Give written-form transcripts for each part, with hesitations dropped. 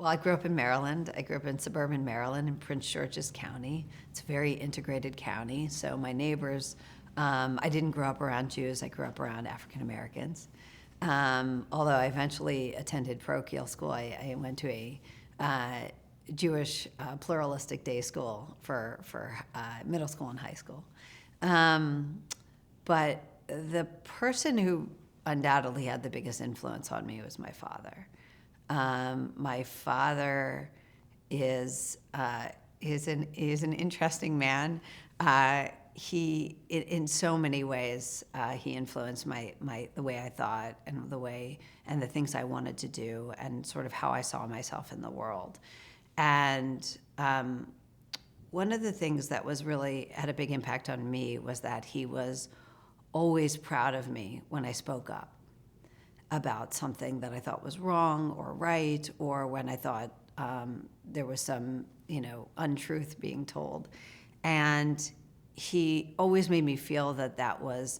Well, I grew up in Maryland. I grew up in suburban Maryland in Prince George's County. It's a very integrated county. So my neighbors, I didn't grow up around Jews. I grew up around African Americans. Although I eventually attended parochial school, I went to a Jewish pluralistic day school for middle school and high school. But the person who undoubtedly had the biggest influence on me was my father. My father is an interesting man. He, in so many ways, he influenced the way I thought and the things I wanted to do and sort of how I saw myself in the world. And one of the things that was really had a big impact on me was that he was always proud of me when I spoke up about something that I thought was wrong or right, or when I thought there was some, untruth being told. And he always made me feel that that was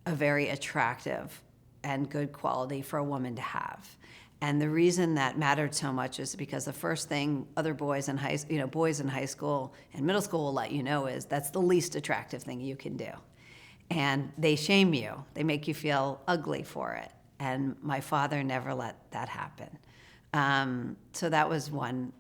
a very attractive and good quality for a woman to have. And the reason that mattered so much is because the first thing other boys in high school and middle school will let you know is that's the least attractive thing you can do. And they shame you. They make you feel ugly for it. And my father never let that happen. So that was one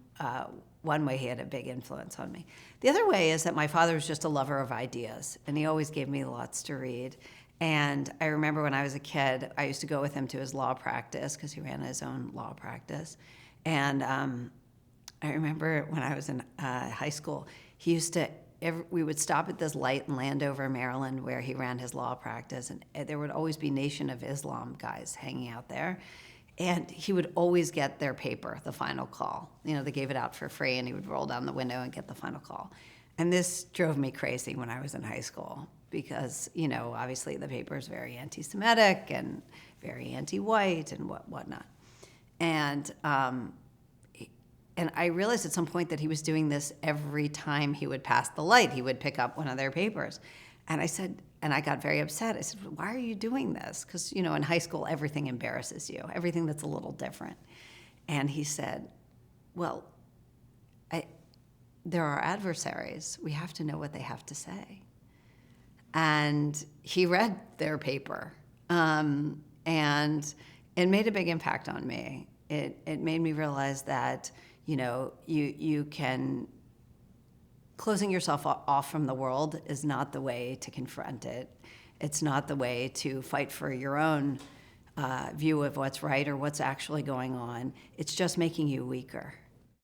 way he had a big influence on me. The other way is that my father was just a lover of ideas, and he always gave me lots to read. And I remember when I was a kid, I used to go with him to his law practice because he ran his own law practice. And I remember when I was in high school, he used to, we would stop at this light in Landover, Maryland, where he ran his law practice, and there would always be Nation of Islam guys hanging out there. And he would always get their paper, the final call. They gave it out for free, and he would roll down the window and get the final call. And this drove me crazy when I was in high school because, obviously the paper is very anti-Semitic and very anti-white and whatnot. And I realized at some point that he was doing this every time he would pass the light. He would pick up one of their papers. And I got very upset. I said, why are you doing this? Because, in high school, everything embarrasses you, everything that's a little different. And he said, well, there are adversaries. We have to know what they have to say. And he read their paper. And it made a big impact on me. It made me realize that, you can... Closing yourself off from the world is not the way to confront it. It's not the way to fight for your own view of what's right or what's actually going on. It's just making you weaker.